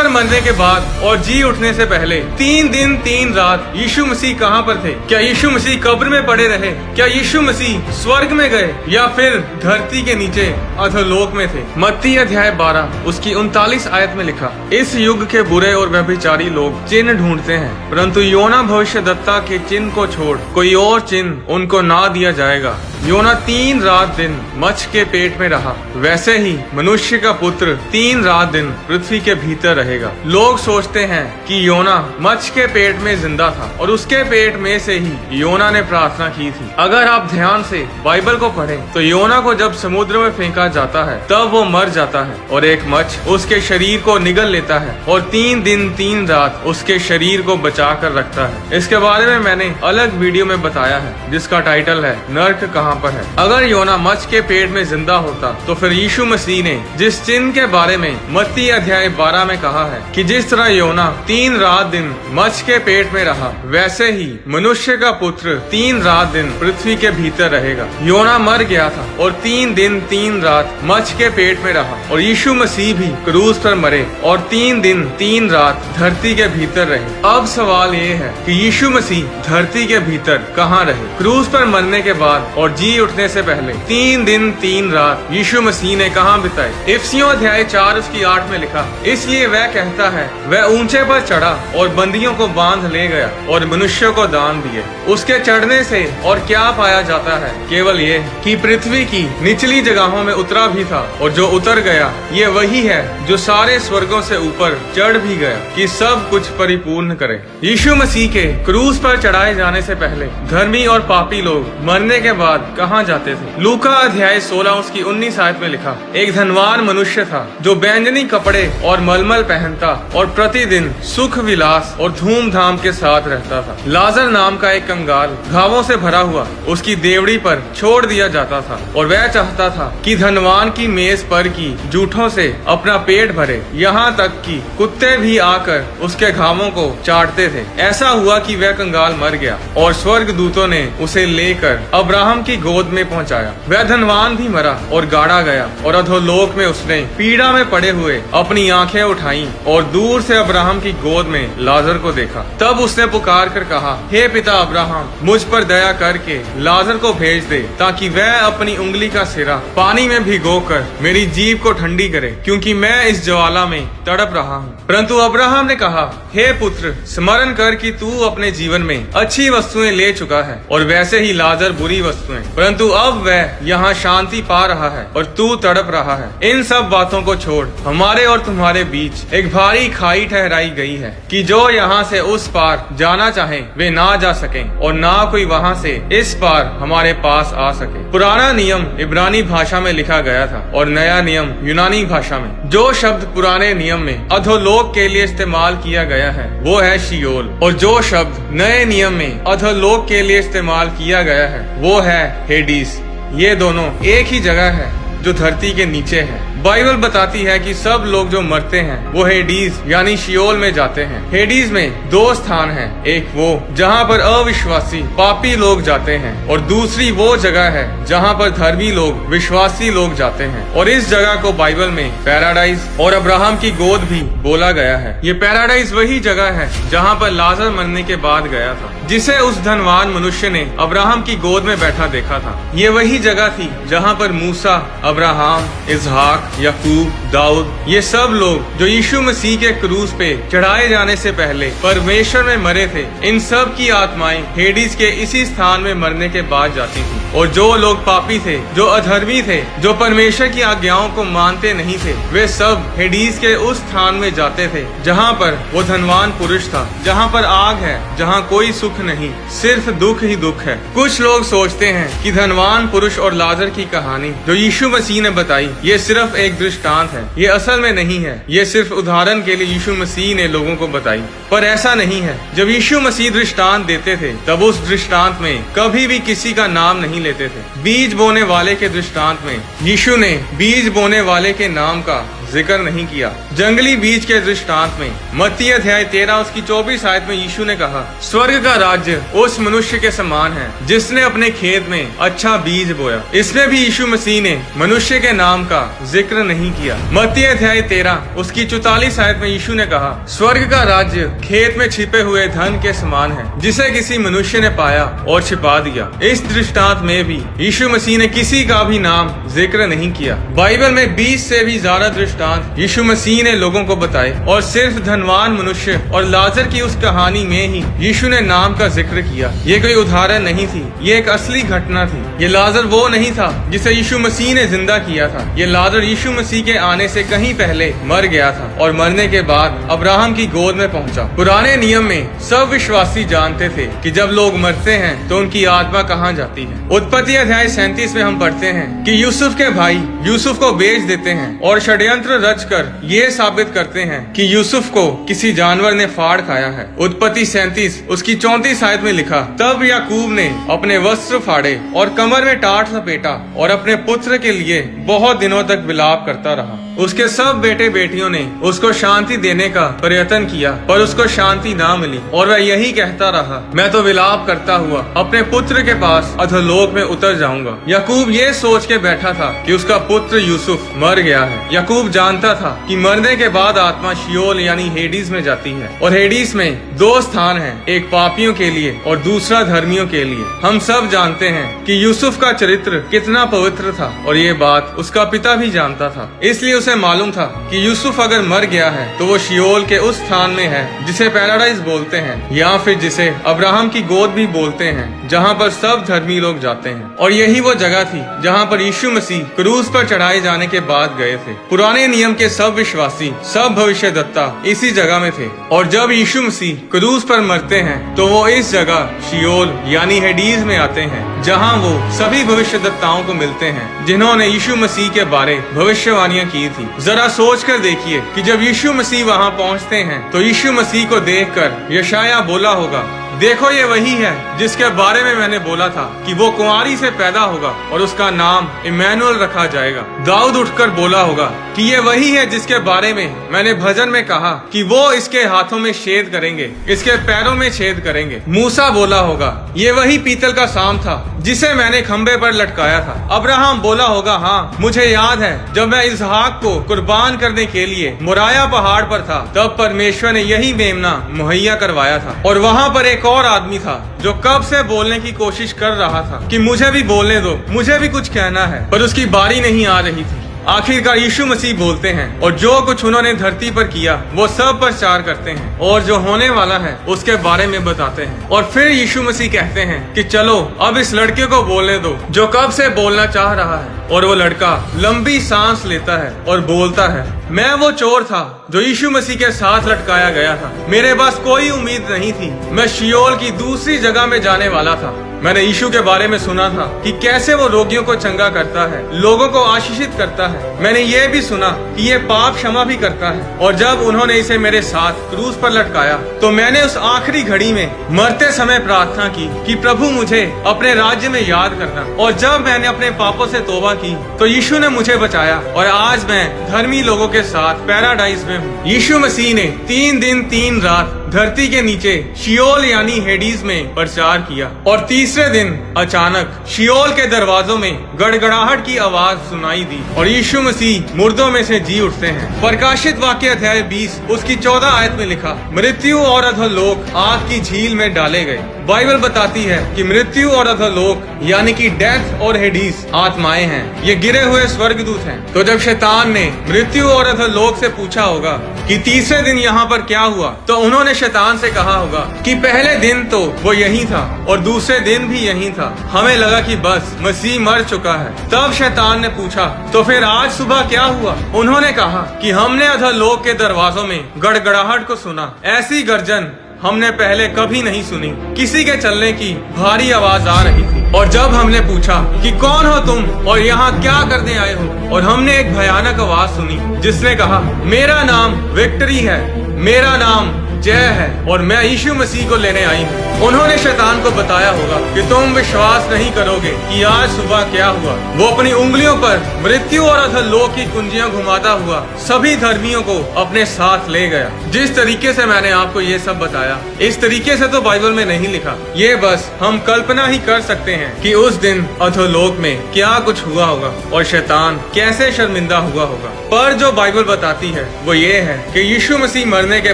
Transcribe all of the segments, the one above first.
पर मरने के बाद और जी उठने से पहले 3 दिन 3 रात यीशु मसीह कहाँ पर थे? क्या यीशु मसीह कब्र में पड़े रहे? क्या यीशु मसीह स्वर्ग में गए या फिर धरती के नीचे अधोलोक में थे? मत्ती अध्याय 12 उसकी 39 आयत में लिखा, इस युग के बुरे और व्यभिचारी लोग चिन्ह ढूंढते हैं, परंतु योना भविष्यद्वक्ता के चिन्ह को छोड़ कोई और चिन्ह उनको ना दिया जाएगा। योना 3 रात दिन मच्छ के पेट में रहा, वैसे ही मनुष्य का पुत्र 3 रात दिन पृथ्वी के भीतर रहेगा। लोग सोचते हैं कि योना मच्छ के पेट में जिंदा था और उसके पेट में से ही योना ने प्रार्थना की थी। अगर आप ध्यान से बाइबल को पढ़ें तो योना को जब समुद्र में फेंका जाता है तब वो मर जाता है और एक मच्छ उसके शरीर को निगल लेता है और 3 दिन 3 रात उसके शरीर को बचा कर रखता है। इसके बारे में मैंने अलग वीडियो में बताया है जिसका टाइटल है नर्क कहाँ पर है। अगर योना मच्छ के पेट में जिंदा होता तो फिर यीशु मसीह ने जिस चिन्ह के बारे में मत्ती अध्याय 12 में कहा है कि जिस तरह योना 3 रात दिन मच्छ के पेट में रहा, वैसे ही मनुष्य का पुत्र 3 रात दिन पृथ्वी के भीतर रहेगा। योना मर गया था और 3 दिन 3 रात मच्छ के पेट में रहा और यीशु मसीह भी क्रूस पर मरे और 3 दिन 3 रात धरती के भीतर रहे। अब सवाल ये है कि यीशु मसीह धरती के भीतर कहाँ रहे? क्रूस पर मरने के बाद और जी उठने से पहले 3 दिन 3 रात यीशु मसीह ने कहाँ बिताए? इफिसियों अध्याय 4 उसकी 8 में लिखा, इसलिए वह कहता है, वह ऊंचे पर चढ़ा और बंदियों को बांध ले गया और मनुष्यों को दान दिए। उसके चढ़ने से और क्या पाया जाता है? केवल ये कि पृथ्वी की निचली जगहों में उतरा भी था और जो उतर गया ये वही है जो सारे स्वर्गों से ऊपर चढ़ भी गया कि सब कुछ परिपूर्ण करे। यीशु मसीह के क्रूस पर चढ़ाए जाने से पहले धर्मी और पापी लोग मरने के बाद कहाँ जाते थे? लूका अध्याय 16 उसकी 19 आयत में लिखा, एक धनवान मनुष्य था जो बैंजनी कपड़े और मलमल पहनता और प्रतिदिन सुख विलास और धूमधाम के साथ रहता था। लाजर नाम का एक कंगाल घावों से भरा हुआ उसकी देवड़ी पर छोड़ दिया जाता था और वह चाहता था कि धनवान की मेज पर की जूठों से अपना पेट भरे, यहाँ तक कि कुत्ते भी आकर उसके घावों को चाटते थे। ऐसा हुआ कि वह कंगाल मर गया और स्वर्ग दूतों ने उसे लेकर अब्राहम की गोद में पहुंचाया। वह धनवान भी मरा और गाड़ा गया और अधोलोक में उसने पीड़ा में पड़े हुए अपनी आंखें उठाई और दूर से अब्राहम की गोद में लाजर को देखा। तब उसने पुकार कर कहा, हे पिता अब्राहम, मुझ पर दया करके लाजर को भेज दे ताकि वह अपनी उंगली का सिरा पानी में भिगोकर मेरी जीभ को ठंडी करे, क्योंकि मैं इस ज्वाला में तड़प रहा हूँ। परंतु अब्राहम ने कहा, हे पुत्र, स्मरण कर कि तू अपने जीवन में अच्छी वस्तुएं ले चुका है और वैसे ही लाजर बुरी वस्तुएं, परंतु अब वह यहाँ शांति पा रहा है और तू तड़प रहा है। इन सब बातों को छोड़ हमारे और तुम्हारे बीच एक भारी खाई ठहराई गई है कि जो यहाँ से उस पार जाना चाहे वे ना जा सकें और ना कोई वहाँ से इस पार हमारे पास आ सके। पुराना नियम इब्रानी भाषा में लिखा गया था और नया नियम यूनानी भाषा में। जो शब्द पुराने नियम में अधोलोक के लिए इस्तेमाल किया गया है वो है शियोल, और जो शब्द नए नियम में अधोलोक के लिए इस्तेमाल किया गया है वो है हेडीस। ये दोनों एक ही जगह है जो धरती के नीचे है। बाइबल बताती है कि सब लोग जो मरते हैं वो हेडीज यानी शियोल में जाते हैं। हेडीज में 2 स्थान हैं, एक वो जहाँ पर अविश्वासी पापी लोग जाते हैं और दूसरी वो जगह है जहाँ पर धर्मी लोग विश्वासी लोग जाते हैं। और इस जगह को बाइबल में पैराडाइज और अब्राहम की गोद भी बोला गया है। ये पैराडाइज वही जगह है जहाँ पर लाजर मरने के बाद गया था, जिसे उस धनवान मनुष्य ने अब्राहम की गोद में बैठा देखा था। ये वही जगह थी जहाँ पर मूसा, अब्राहम, इसहाक, याकूब, दाऊद, ये सब लोग जो यीशु मसीह के क्रूस पे चढ़ाए जाने से पहले परमेश्वर में मरे थे, इन सब की आत्माएं हेडीज के इसी स्थान में मरने के बाद जाती थी। और जो लोग पापी थे, जो अधर्मी थे, जो परमेश्वर की आज्ञाओं को मानते नहीं थे, वे सब हेडीज के उस स्थान में जाते थे जहाँ पर वो धनवान पुरुष था, जहाँ पर आग है, जहाँ कोई सुख नहीं, सिर्फ दुख ही दुख है। कुछ लोग सोचते हैं कि धनवान पुरुष और लाजर की कहानी जो यीशु मसीह ने बताई ये सिर्फ एक दृष्टांत है। ये असल में नहीं है, ये सिर्फ उदाहरण के लिए यीशु मसीह ने लोगों को बताई। पर ऐसा नहीं है। जब यीशु मसीह दृष्टांत देते थे तब उस दृष्टांत में कभी भी किसी का नाम नहीं लेते थे। बीज बोने वाले के दृष्टांत में यीशु ने बीज बोने वाले के नाम का जिक्र नहीं किया। जंगली बीज के दृष्टांत में मत्ती अध्याय 13 उसकी 24 आयत में यीशु ने कहा, स्वर्ग का राज्य उस मनुष्य के समान है जिसने अपने खेत में अच्छा बीज बोया। इसमें भी यीशु मसीह ने मनुष्य के नाम का जिक्र नहीं किया। मत्ती अध्याय 13 उसकी 44 आयत में यीशु ने कहा, स्वर्ग का राज्य खेत में छिपे हुए धन के समान है जिसे किसी मनुष्य ने पाया और छिपा दिया। इस दृष्टांत में भी यीशु मसीह ने किसी का भी नाम जिक्र नहीं किया। बाइबल में 20 से भी ज्यादा दृष्टांत यीशु मसीह ने लोगों को बताए और सिर्फ धनवान मनुष्य और लाजर की उस कहानी में ही यीशु ने नाम का जिक्र किया। ये कोई उदाहरण नहीं थी, ये एक असली घटना थी। ये लाजर वो नहीं था जिसे यीशु मसीह ने जिंदा किया था। ये लाजर यीशु मसीह के आने से कहीं पहले मर गया था और मरने के बाद अब्राहम की गोद में पहुंचा। पुराने नियम में सब विश्वासी जानते थे कि जब लोग मरते हैं तो उनकी आत्मा कहाँ जाती है। उत्पत्ति अध्याय 37 में हम पढ़ते हैं कि यूसुफ के भाई यूसुफ को बेच देते हैं और षड्यंत्र रचकर ये साबित करते हैं कि यूसुफ को किसी जानवर ने फाड़ खाया है। उत्पत्ति 37 उसकी 34 आयत में लिखा, तब याकूब ने अपने वस्त्र फाड़े और कमर में टाट लपेटा और अपने पुत्र के लिए बहुत दिनों तक विलाप करता रहा। उसके सब बेटे बेटियों ने उसको शांति देने का प्रयत्न किया पर उसको शांति ना मिली और वह यही कहता रहा, मैं तो विलाप करता हुआ अपने पुत्र के पास अधोलोक में उतर जाऊंगा। याकूब ये सोच के बैठा था कि उसका पुत्र यूसुफ मर गया है। याकूब जानता था कि मरने के बाद आत्मा शियोल यानी हेडीज में जाती है और हेडीज में दो स्थान हैं, एक पापियों के लिए और दूसरा धर्मियों के लिए। हम सब जानते हैं कि यूसुफ का चरित्र कितना पवित्र था और ये बात उसका पिता भी जानता था। इसलिए उसे मालूम था कि यूसुफ अगर मर गया है तो वो शियोल के उस स्थान में है जिसे पैराडाइज बोलते हैं या फिर जिसे अब्राहम की गोद भी बोलते हैं, जहाँ पर सब धर्मी लोग जाते हैं। और यही वो जगह थी जहाँ पर यीशु मसीह क्रूस पर चढ़ाए जाने के बाद गए थे। पुराने नियम के सब विश्वासी, सब भविष्यद्वक्ता इसी जगह में थे और जब यीशु मसीह क्रूस पर मरते हैं तो वो इस जगह शियोल यानी हेडीज में आते हैं, जहाँ वो सभी भविष्यद्वक्ताओं को मिलते हैं जिन्होंने यीशु मसीह के बारे भविष्यवाणियां की थी। जरा सोच कर देखिए कि जब यीशु मसीह वहाँ पहुँचते हैं तो यीशु मसीह को देखकर यशाया बोला होगा, देखो ये वही है जिसके बारे में मैंने बोला था कि वो कुंवारी से पैदा होगा और उसका नाम इमैनुअल रखा जाएगा। दाऊद उठकर बोला होगा कि ये वही है जिसके बारे में मैंने भजन में कहा कि वो इसके हाथों में छेद करेंगे, इसके पैरों में छेद करेंगे। मूसा बोला होगा, ये वही पीतल का सांप था जिसे मैंने खंबे पर लटकाया था। अब्राहम बोला होगा, हाँ मुझे याद है जब मैं इसहाक को कुर्बान करने के लिए मोराया पहाड़ पर था तब परमेश्वर ने यही मेमना मुहैया करवाया था। और वहाँ पर एक और आदमी था जो कब से बोलने की कोशिश कर रहा था कि मुझे भी बोलने दो, मुझे भी कुछ कहना है, पर उसकी बारी नहीं आ रही थी। आखिरकार यीशु मसीह बोलते हैं और जो कुछ उन्होंने धरती पर किया वो सब प्रचार करते हैं और जो होने वाला है उसके बारे में बताते हैं। और फिर यीशु मसीह कहते हैं कि चलो अब इस लड़के को बोलने दो जो कब से बोलना चाह रहा है। और वो लड़का लंबी सांस लेता है और बोलता है, मैं वो चोर था जो यीशु मसीह के साथ लटकाया गया था। मेरे पास कोई उम्मीद नहीं थी, मैं शियोल की दूसरी जगह में जाने वाला था। मैंने यीशु के बारे में सुना था कि कैसे वो रोगियों को चंगा करता है, लोगों को आशीषित करता है। मैंने ये भी सुना कि ये पाप क्षमा भी करता है। और जब उन्होंने इसे मेरे साथ क्रूस पर लटकाया तो मैंने उस आखिरी घड़ी में मरते समय प्रार्थना की कि प्रभु मुझे अपने राज्य में याद करना। और जब मैंने अपने पापों से तौबा की तो यीशु ने मुझे बचाया और आज मैं धर्मी लोगों के साथ पैराडाइज में हूँ। यीशु मसीह ने 3 दिन 3 रात धरती के नीचे शियोल यानी हेडीज में प्रचार किया और तीसरे दिन अचानक शियोल के दरवाजों में गड़गड़ाहट की आवाज सुनाई दी और यीशु मसीह मुर्दों में से जी उठते हैं। प्रकाशित वाक्य अध्याय 20 उसकी 14 आयत में लिखा, मृत्यु और अधोलोक आग की झील में डाले गए। बाइबल बताती है कि मृत्यु और अधोलोक यानी कि डेथ और हेडीज आत्माएं हैं, ये गिरे हुए स्वर्गदूत हैं। तो जब शैतान ने मृत्यु और अधोलोक से पूछा होगा कि तीसरे दिन यहाँ पर क्या हुआ, तो उन्होंने शैतान से कहा होगा कि पहले दिन तो वो यही था और दूसरे दिन भी यही था, हमें लगा कि बस मसीह मर चुका है। तब शैतान ने पूछा, तो फिर आज सुबह क्या हुआ? उन्होंने कहा कि हमने अधोलोक के दरवाजों में गड़गड़ाहट को सुना, ऐसी गर्जन हमने पहले कभी नहीं सुनी, किसी के चलने की भारी आवाज आ रही थी। और जब हमने पूछा कि कौन हो तुम और यहाँ क्या करने आए हो, और हमने एक भयानक आवाज सुनी जिसने कहा, मेरा नाम विक्ट्री है, मेरा नाम जय है और मैं यीशु मसीह को लेने आई हूँ। उन्होंने शैतान को बताया होगा कि तुम विश्वास नहीं करोगे कि आज सुबह क्या हुआ। वो अपनी उंगलियों पर मृत्यु और अधोलोक की कुंजियां घुमाता हुआ सभी धर्मियों को अपने साथ ले गया। जिस तरीके से मैंने आपको ये सब बताया, इस तरीके से तो बाइबल में नहीं लिखा। ये बस हम कल्पना ही कर सकते हैं कि उस दिन अधोलोक में क्या कुछ हुआ होगा और शैतान कैसे शर्मिंदा हुआ होगा। पर जो बाइबल बताती है वो ये है कि यीशु मसीह मरने के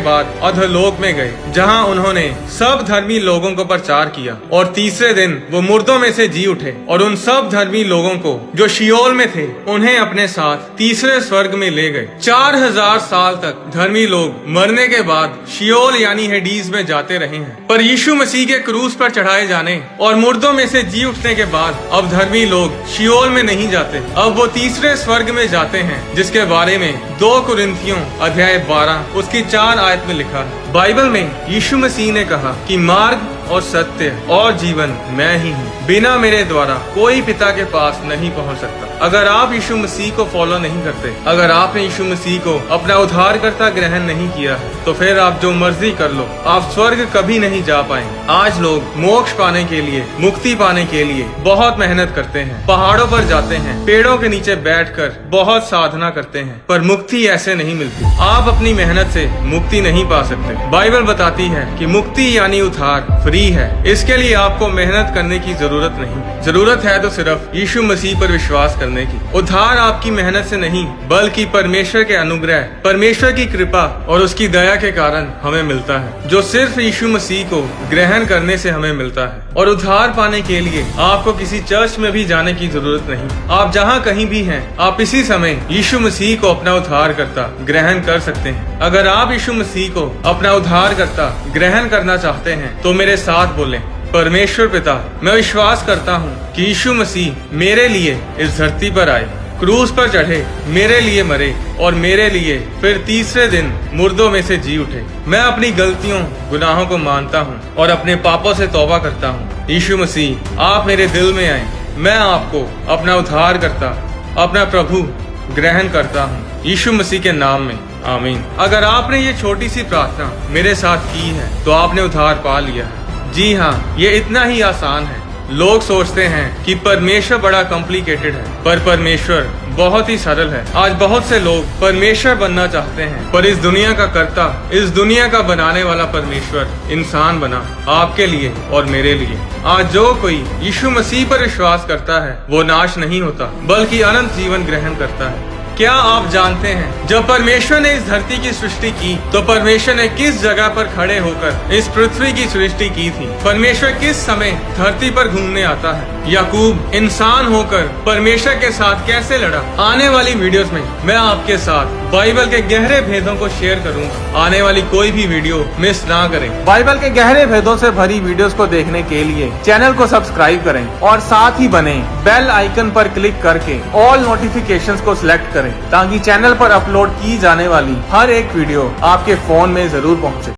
बाद अधोलोक में गए, जहां उन्होंने सब धर्मी लोगों को प्रचार किया और तीसरे दिन वो मुर्दों में से जी उठे और उन सब धर्मी लोगों को जो शियोल में थे उन्हें अपने साथ तीसरे स्वर्ग में ले गए। 4000 साल तक धर्मी लोग मरने के बाद शियोल यानी हेडीज में जाते रहे हैं, पर यीशु मसीह के क्रूस पर चढ़ाए जाने और मुर्दों में से जी उठने के बाद अब धर्मी लोग शियोल में नहीं जाते, अब वो तीसरे स्वर्ग में जाते हैं, जिसके बारे में 2 कुरिन्थियों अध्याय 12 उसकी 4 आयत में लिखा है। बाइबल में यीशु मसीह ने कहा कि मार्ग और सत्य और जीवन मैं ही हूँ, बिना मेरे द्वारा कोई पिता के पास नहीं पहुँच सकता। अगर आप यीशु मसीह को फॉलो नहीं करते, अगर आपने यीशु मसीह को अपना उद्धारकर्ता ग्रहण नहीं किया है, तो फिर आप जो मर्जी कर लो, आप स्वर्ग कभी नहीं जा पाएंगे। आज लोग मोक्ष पाने के लिए, मुक्ति पाने के लिए बहुत मेहनत करते हैं, पहाड़ों पर जाते हैं, पेड़ों के नीचे बैठकर बहुत साधना करते हैं, पर मुक्ति ऐसे नहीं मिलती। आप अपनी मेहनत से मुक्ति नहीं पा सकते। बाइबल बताती है कि मुक्ति यानी उद्धार फ्री है। इसके लिए आपको मेहनत करने की जरूरत नहीं, जरूरत है तो सिर्फ यीशु मसीह पर विश्वास करने की। उद्धार आपकी मेहनत से नहीं, बल्कि परमेश्वर के अनुग्रह, परमेश्वर की कृपा और उसकी दया के कारण हमें मिलता है, जो सिर्फ यीशु मसीह को ग्रहण करने से हमें मिलता है। और उद्धार पाने के लिए आपको किसी चर्च में भी जाने की जरूरत नहीं। आप जहाँ कहीं भी हैं, आप इसी समय यीशु मसीह को अपना उद्धारकर्ता ग्रहण कर सकते हैं। अगर आप यीशु मसीह को अपना उद्धारकर्ता ग्रहण करना चाहते हैं तो मेरे साथ बोलें, परमेश्वर पिता, मैं विश्वास करता हूँ कि यीशु मसीह मेरे लिए इस धरती पर आए, क्रूस पर चढ़े, मेरे लिए मरे और मेरे लिए फिर तीसरे दिन मुर्दों में से जी उठे। मैं अपनी गलतियों, गुनाहों को मानता हूँ और अपने पापों से तौबा करता हूँ। यीशु मसीह, आप मेरे दिल में आए, मैं आपको अपना उद्धारकर्ता, अपना प्रभु ग्रहण करता हूँ, यीशु मसीह के नाम में, आमीन। अगर आपने ये छोटी सी प्रार्थना मेरे साथ की है तो आपने उद्धार पा लिया है। जी हाँ, ये इतना ही आसान है। लोग सोचते हैं कि परमेश्वर बड़ा कॉम्प्लिकेटेड है, पर परमेश्वर बहुत ही सरल है। आज बहुत से लोग परमेश्वर बनना चाहते हैं, पर इस दुनिया का कर्ता, इस दुनिया का बनाने वाला परमेश्वर इंसान बना आपके लिए और मेरे लिए। आज जो कोई यीशु मसीह पर विश्वास करता है वो नाश नहीं होता, बल्कि अनंत जीवन ग्रहण करता है। क्या आप जानते हैं, जब परमेश्वर ने इस धरती की सृष्टि की तो परमेश्वर ने किस जगह पर खड़े होकर इस पृथ्वी की सृष्टि की थी? परमेश्वर किस समय धरती पर घूमने आता है? याकूब इंसान होकर परमेश्वर के साथ कैसे लड़ा? आने वाली वीडियोस में मैं आपके साथ बाइबल के गहरे भेदों को शेयर करूंगा। आने वाली कोई भी वीडियो मिस ना करें। बाइबल के गहरे भेदों से भरी वीडियोस को देखने के लिए चैनल को सब्सक्राइब करें और साथ ही बने बेल आइकन पर क्लिक करके ऑल नोटिफिकेशंस को सिलेक्ट करें, ताकि चैनल पर अपलोड की जाने वाली हर एक वीडियो आपके फोन में जरूर पहुंचे।